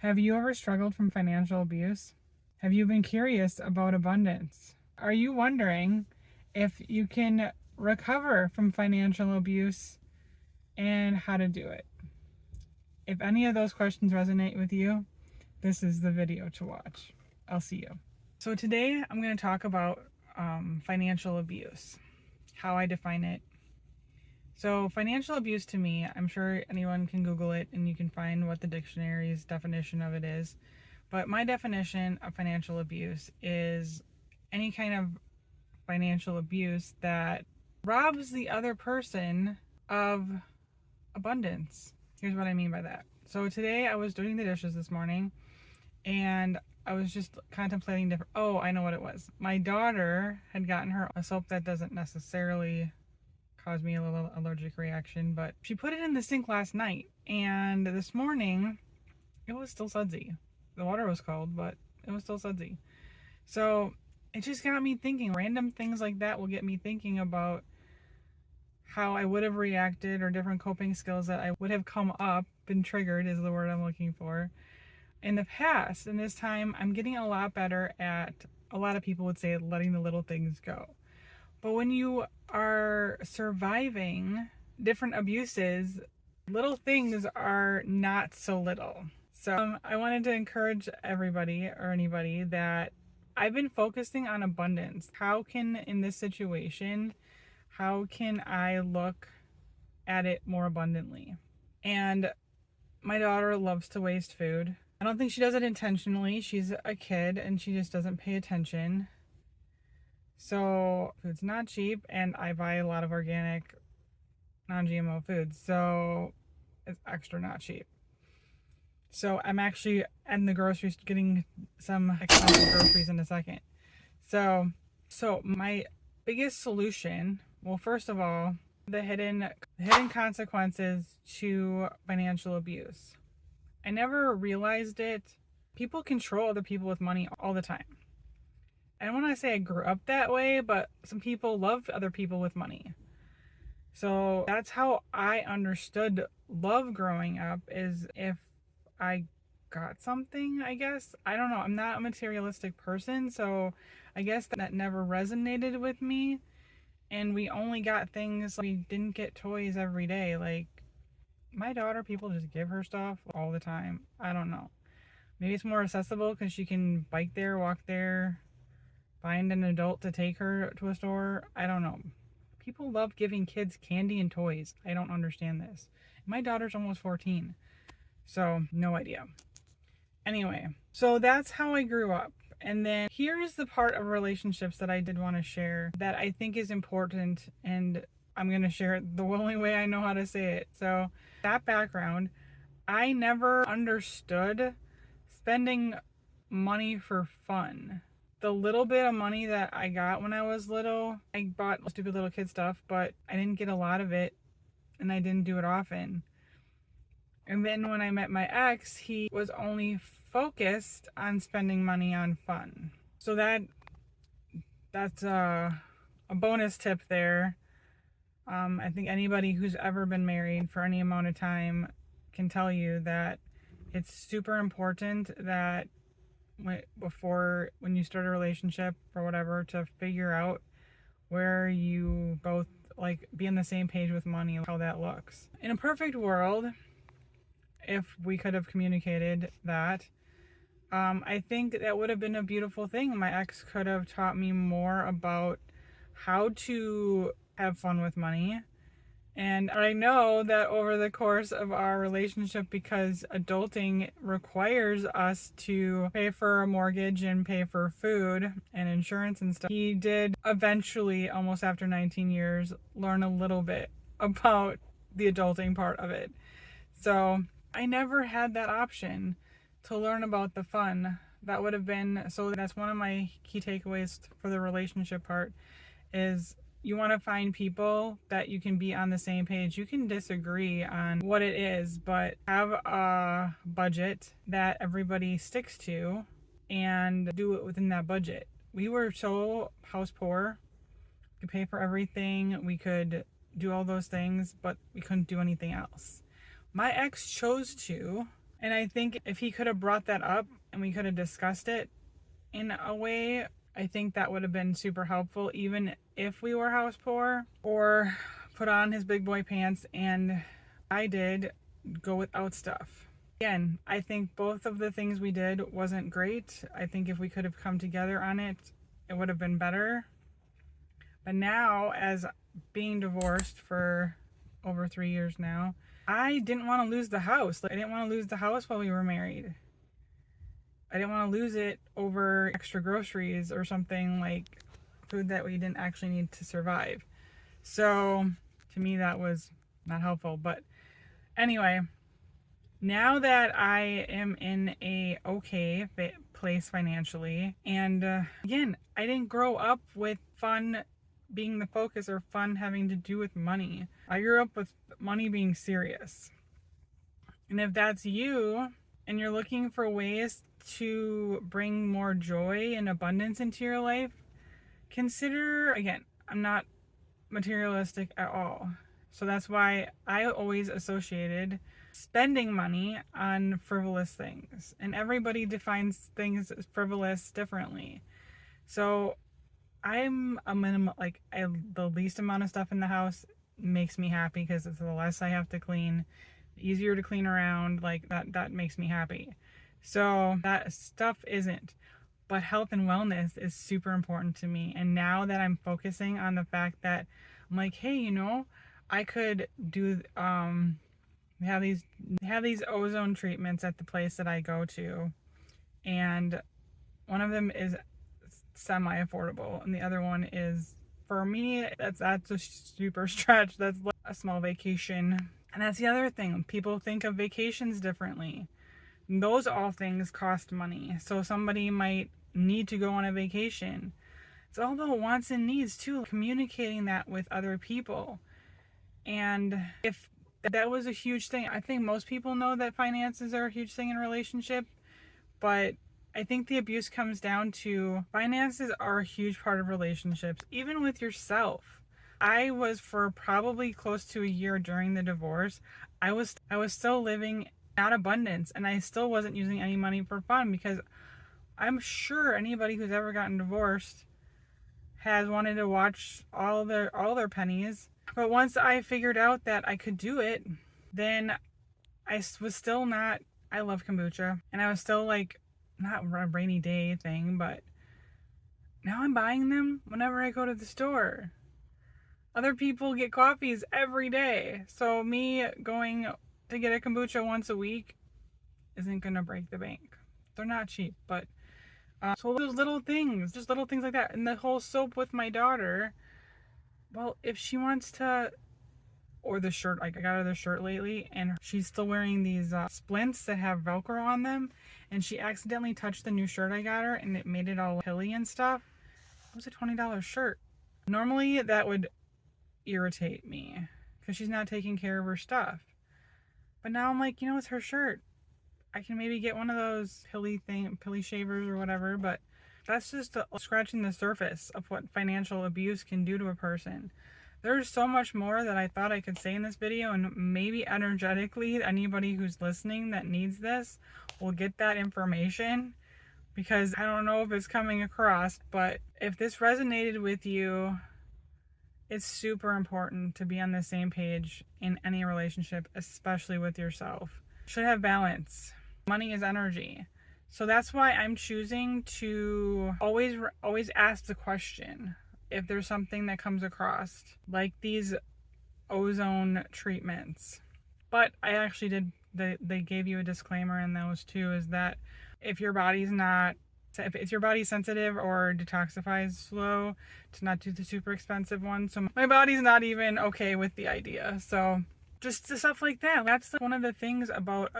Have you ever struggled from financial abuse? Have you been curious about abundance? Are you wondering if you can recover from financial abuse and how to do it? If any of those questions resonate with you, this is the video to watch. I'll see you. So today I'm going to talk about financial abuse, how I define it. So financial abuse to me, I'm sure anyone can Google it and you can find what the dictionary's definition of it is. But my definition of financial abuse is any kind of financial abuse that robs the other person of abundance. Here's what I mean by that. So today I was doing the dishes this morning and I was just contemplating different. Oh, I know what it was. My daughter had gotten her a soap that doesn't necessarily cause me a little allergic reaction, but she put it in the sink last night and this morning it was still sudsy. The water was cold, but it was still sudsy. So it just got me thinking. Random things like that will get me thinking about how I would have reacted or different coping skills that I would have come up, been triggered is the word I'm looking for, in the past. And this time I'm getting a lot better at, a lot of people would say, letting the little things go. But when you are surviving different abuses, little things are not so little. So I wanted to encourage everybody or anybody that I've been focusing on abundance. How can, in this situation, how can I look at it more abundantly? And my daughter loves to waste food. I don't think she does it intentionally. She's a kid and she just doesn't pay attention. So food's not cheap and I buy a lot of organic, non-GMO foods. So it's extra not cheap. So I'm actually in the groceries getting some expensive groceries in a second. So my biggest solution, well, first of all, the hidden consequences to financial abuse. I never realized it. People control other people with money all the time. I don't want to say I grew up that way, but some people love other people with money. So that's how I understood love growing up, is if I got something, I guess. I don't know. I'm not a materialistic person, so I guess that never resonated with me. And we only got things, we didn't get toys every day. Like my daughter, people just give her stuff all the time. I don't know. Maybe it's more accessible because she can bike there, walk there, find an adult to take her to a store. I don't know. People love giving kids candy and toys. I don't understand this. My daughter's almost 14. So, no idea. Anyway, so that's how I grew up. And then here is the part of relationships that I did want to share that I think is important, and I'm going to share it the only way I know how to say it. So, that background, I never understood spending money for fun. The little bit of money that I got when I was little, I bought stupid little kid stuff, but I didn't get a lot of it and I didn't do it often. And then when I met my ex, he was only focused on spending money on fun. So that's a bonus tip there. I think anybody who's ever been married for any amount of time can tell you that it's super important that when you start a relationship or whatever, to figure out where you both like be on the same page with money, how that looks. In a perfect world, if we could have communicated that, I think that would have been a beautiful thing. My ex could have taught me more about how to have fun with money. And I know that over the course of our relationship, because adulting requires us to pay for a mortgage and pay for food and insurance and stuff, he did eventually, almost after 19 years, learn a little bit about the adulting part of it. So I never had that option to learn about the fun. That would have been, so that's one of my key takeaways for the relationship part, is you want to find people that you can be on the same page. You can disagree on what it is, but have a budget that everybody sticks to and do it within that budget. We were so house poor. We could pay for everything. We could do all those things, but we couldn't do anything else. My ex chose to, And I think if he could have brought that up and we could have discussed it in a way, I think that would have been super helpful, even if we were house poor, or put on his big boy pants and I did go without stuff. Again, I think both of the things we did wasn't great. I think if we could have come together on it, it would have been better. But now, as being divorced for over 3 years now, I didn't want to lose the house. I didn't want to lose the house while we were married. I didn't want to lose it over extra groceries or something, like food that we didn't actually need to survive. So to me, that was not helpful. But anyway, now that I am in a okay place financially, and again, I didn't grow up with fun being the focus or fun having to do with money. I grew up with money being serious. And if that's you and you're looking for ways to bring more joy and abundance into your life, consider, again, I'm not materialistic at all. So that's why I always associated spending money on frivolous things. And everybody defines things as frivolous differently. So I'm a minimum, the least amount of stuff in the house makes me happy because it's the less I have to clean, easier to clean around, like that makes me happy. So that stuff isn't. But health and wellness is super important to me. And now that I'm focusing on the fact that I'm like, hey, I could do have these ozone treatments at the place that I go to, and one of them is semi-affordable and the other one is, for me, that's a super stretch. That's like a small vacation. And that's the other thing, people think of vacations differently. Those all things cost money. So somebody might need to go on a vacation. It's all about wants and needs too, communicating that with other people. And if that was a huge thing, I think most people know that finances are a huge thing in a relationship, but I think the abuse comes down to finances are a huge part of relationships, even with yourself. I was, for probably close to a year during the divorce, I was still living out abundance, and I still wasn't using any money for fun, because I'm sure anybody who's ever gotten divorced has wanted to watch all their pennies. But once I figured out that I could do it, then I was still not, I love kombucha, and I was still like, not a rainy day thing, but now I'm buying them whenever I go to the store. Other people get coffees every day. So me going to get a kombucha once a week isn't going to break the bank. They're not cheap, but so those little things, just little things like that. And the whole soap with my daughter, well, if she wants to, or the shirt, like I got her the shirt lately, and she's still wearing these splints that have Velcro on them, and she accidentally touched the new shirt I got her, and it made it all hilly and stuff. It was a $20 shirt. Normally that would irritate me because she's not taking care of her stuff. But now I'm like, it's her shirt. I can maybe get one of those pilly shavers or whatever, but that's just scratching the surface of what financial abuse can do to a person. There's so much more that I thought I could say in this video, and maybe energetically anybody who's listening that needs this will get that information, because I don't know if it's coming across, but if this resonated with you, it's super important to be on the same page in any relationship, especially with yourself. You should have balance. Money is energy. So that's why I'm choosing to always ask the question if there's something that comes across, like these ozone treatments. But I actually did, they gave you a disclaimer in those too, is that if your body's sensitive or detoxifies slow, to not do the super expensive one. So my body's not even okay with the idea. So just the stuff like that. That's one of the things about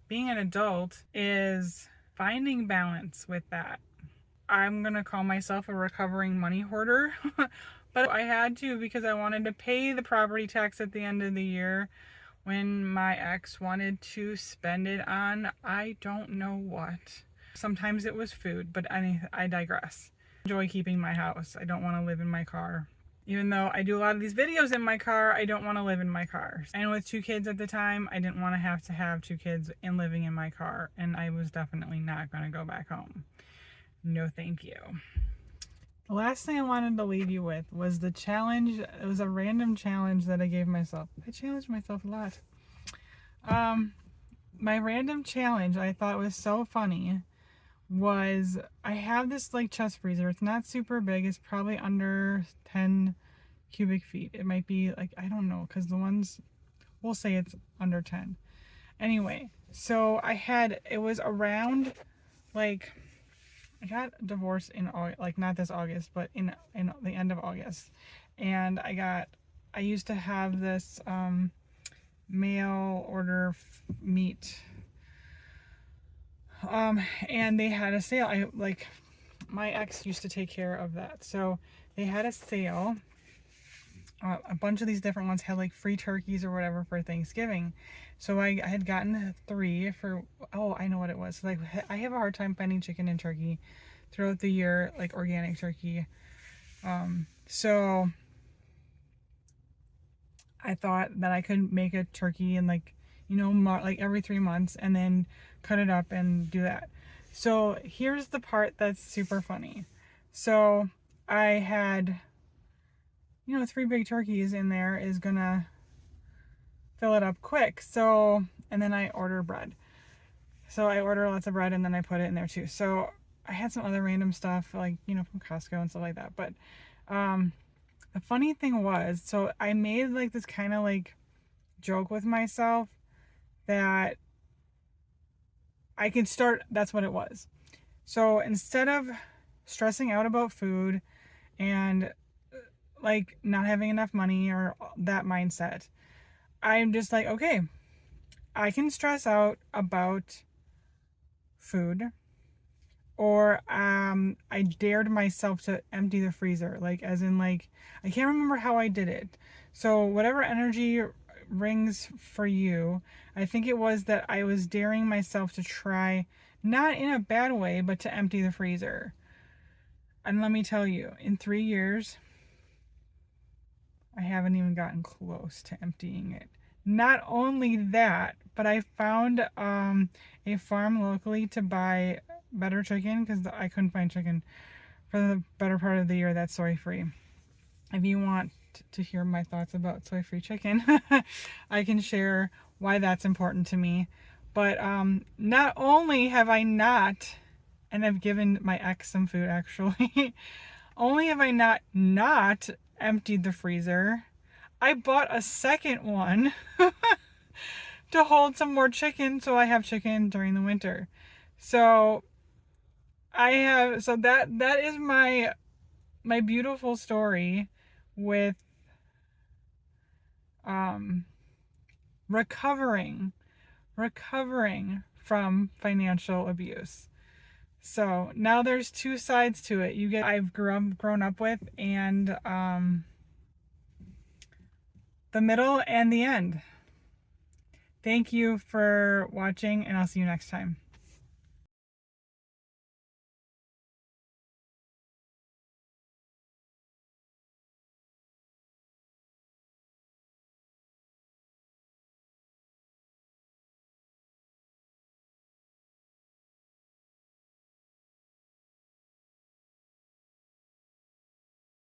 being an adult, is finding balance with that. I'm gonna call myself a recovering money hoarder, but I had to, because I wanted to pay the property tax at the end of the year when my ex wanted to spend it on I don't know what. Sometimes it was food, but I digress. I enjoy keeping my house. I don't want to live in my car. Even though I do a lot of these videos in my car, I don't want to live in my car. And with 2 kids at the time, I didn't want to have 2 kids and living in my car. And I was definitely not going to go back home. No, thank you. The last thing I wanted to leave you with was the challenge. It was a random challenge that I gave myself. I challenged myself a lot. My random challenge I thought was so funny was I have this like chest freezer. It's not super big. It's probably under 10 cubic feet. It might be like, I don't know, because the ones, we'll say it's under 10. Anyway, so it was around like, I got divorced in August, like not this August, but in the end of August. And I used to have this mail order meat. And they had a sale. My ex used to take care of that. So they had a sale. A bunch of these different ones had like free turkeys or whatever for Thanksgiving. So I had gotten 3 for, oh, I know what it was. Like, I have a hard time finding chicken and turkey throughout the year, like organic turkey. So I thought that I could make a turkey and like, like every 3 months and then cut it up and do that. So here's the part that's super funny. So I had, 3 big turkeys in there is gonna fill it up quick. So, and then I order bread. So I order lots of bread and then I put it in there too. So I had some other random stuff like, from Costco and stuff like that. But the funny thing was, so I made like this kind of like joke with myself that I could start, that's what it was. So instead of stressing out about food and like not having enough money or that mindset, I'm just like, okay, I can stress out about food, or I dared myself to empty the freezer, like as in like, I can't remember how I did it. So whatever energy rings for you, I think it was that I was daring myself to try, not in a bad way, but to empty the freezer. And let me tell you, in 3 years, I haven't even gotten close to emptying it. Not only that, but I found a farm locally to buy better chicken, because I couldn't find chicken for the better part of the year that's soy free. If you want to hear my thoughts about soy free chicken, I can share why that's important to me. But not only have I not, and I've given my ex some food actually, only have I not emptied the freezer, I bought a second one to hold some more chicken, so I have chicken during the winter. So that is my beautiful story with recovering from financial abuse. So now there's 2 sides to it. I've grown up with, and the middle and the end. Thank you for watching, and I'll see you next time.